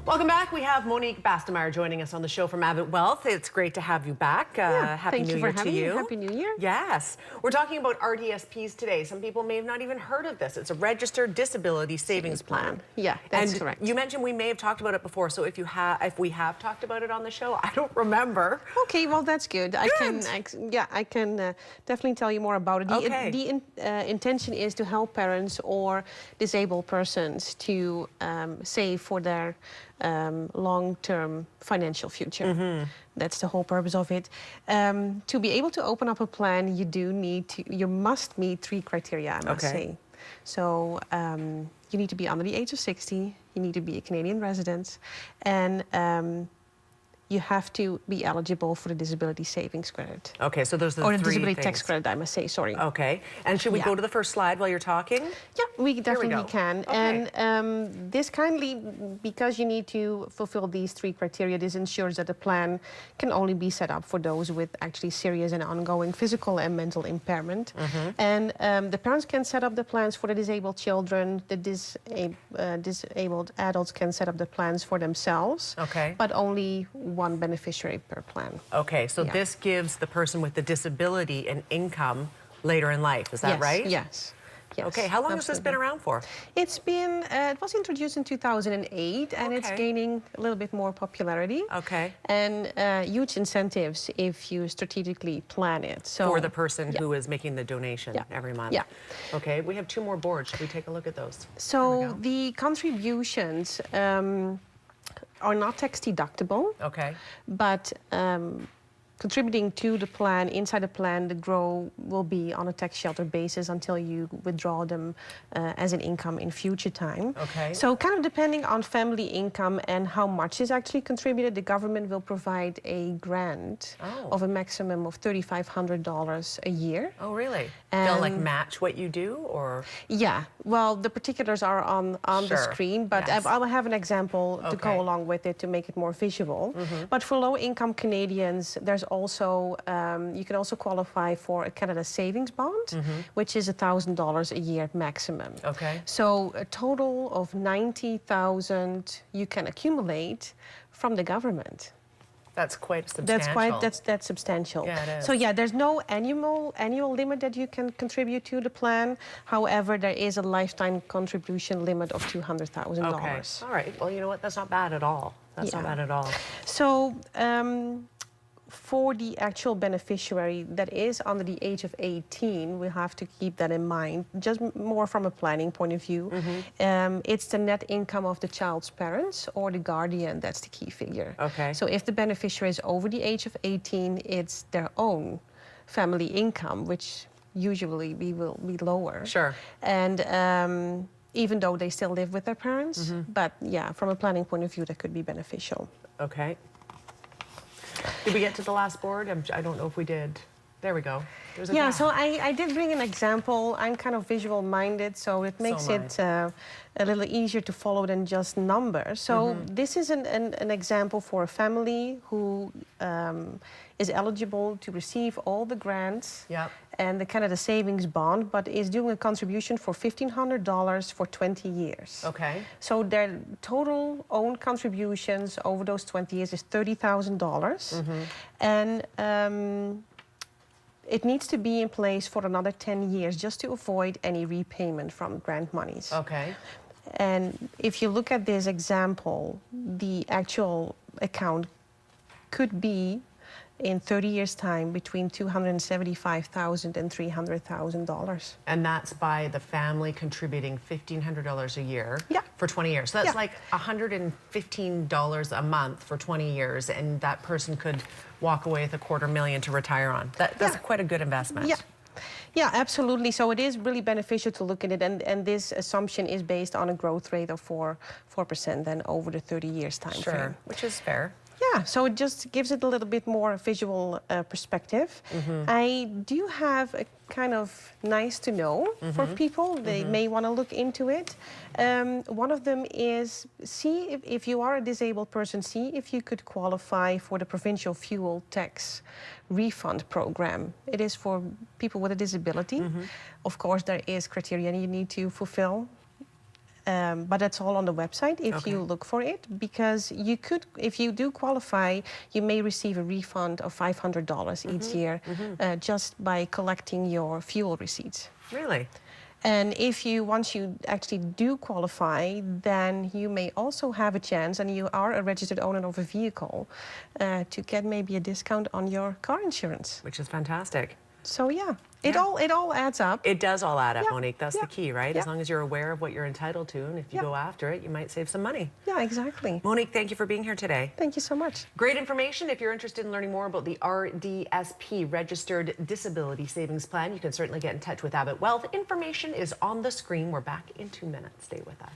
Welcome back. We have Monique Bastemeyer joining us on the show from Abbott Wealth. It's great to have you back. Happy New Year to you. Happy New Year. Yes. We're talking about RDSPs today. Some people may have not even heard of this. It's a registered disability savings plan. Yeah, that's correct. You mentioned we may have talked about it before, so if we have talked about it on the show, I don't remember. Okay, well that's good. I can definitely tell you more about it. The intention is to help parents or disabled persons to save for their long-term financial future. That's the whole purpose of it. To be able to open up a plan, you must meet 3 criteria, I must say. So you need to be under the age of 60, you need to be a Canadian resident, and you have to be eligible for the disability savings credit. Okay, so those are the 3 Or the disability things. tax credit, I must say, sorry. Okay, and should we go to the first slide while you're talking? Yeah, we definitely can. Okay. And this kindly, because you need to fulfill these 3 criteria, this ensures that the plan can only be set up for those with actually serious and ongoing physical and mental impairment. And the parents can set up the plans for the disabled children, the disabled adults can set up the plans for themselves, but only one beneficiary per plan. Okay, so this gives the person with the disability an income later in life, is that right? Yes. Yes, okay, how long has this been around for? It's been, it was introduced in 2008 and it's gaining a little bit more popularity. Okay. And huge incentives if you strategically plan it. So for the person who is making the donation every month. Yeah. Okay, we have 2 more boards. Should we take a look at those? So the contributions are not tax deductible. Okay. But contributing to the plan, inside the plan, the grow will be on a tax shelter basis until you withdraw them as an income in future time. Okay. So kind of depending on family income and how much is actually contributed, the government will provide a grant of a maximum of $3,500 a year. Oh, really? They'll like match what you do, or? Yeah, well, the particulars are on the screen, but I will have an example to go along with it to make it more visual. But for low-income Canadians, there's also, you can also qualify for a Canada Savings Bond, which is $1,000 a year maximum. Okay. So a total of $90,000 you can accumulate from the government. That's quite substantial. That's substantial. Yeah, it is. So yeah, there's no annual limit that you can contribute to the plan. However, there is a lifetime contribution limit of $200,000. Okay. All right. Well, you know what? That's not bad at all. That's not bad at all. So for the actual beneficiary that is under the age of 18, we have to keep that in mind, just more from a planning point of view. It's the net income of the child's parents or the guardian that's the key figure. Okay. So if the beneficiary is over the age of 18, it's their own family income, which usually will be lower. Sure. And even though they still live with their parents, but yeah, from a planning point of view, that could be beneficial. Okay. Did we get to the last board? I don't know if we did. There we go. Yeah, so I did bring an example. I'm kind of visual-minded, so it makes it a little easier to follow than just numbers. So this is an example for a family who is eligible to receive all the grants and the Canada Savings Bond, but is doing a contribution for $1,500 for 20 years. Okay. So their total own contributions over those 20 years is $30,000. And it needs to be in place for another 10 years just to avoid any repayment from grant monies. Okay. And if you look at this example, the actual account could be in 30 years' time between $275,000 and $300,000. And that's by the family contributing $1,500 a year for 20 years. So that's like $115 a month for 20 years, and that person could walk away with $250,000 to retire on. That's quite a good investment. Yeah. Yeah, absolutely. So it is really beneficial to look at it, and this assumption is based on a growth rate of 4% then over the 30 years time frame. Which is fair. Yeah, so it just gives it a little bit more visual perspective. I do have a kind of nice to know for people. They may want to look into it. One of them is, see if you are a disabled person, see if you could qualify for the provincial fuel tax refund program. It is for people with a disability. Of course, there is criteria you need to fulfill. But that's all on the website if Okay. you look for it, because you could, if you do qualify, you may receive a refund of $500 each year just by collecting your fuel receipts. Really? And if you, once you actually do qualify, then you may also have a chance, and you are a registered owner of a vehicle, to get maybe a discount on your car insurance. Which is fantastic. So yeah, it all adds up. It does all add up, Yeah, Monique. That's yeah, the key, right? yeah. As long as you're aware of what you're entitled to, and if you Yeah. go after it, you might save some money. Yeah, exactly. Monique, thank you for being here today. Thank you so much. Great information. If you're interested in learning more about the RDSP, Registered Disability Savings Plan, you can certainly get in touch with Abbott Wealth. Information is on the screen. We're back in 2 minutes. Stay with us.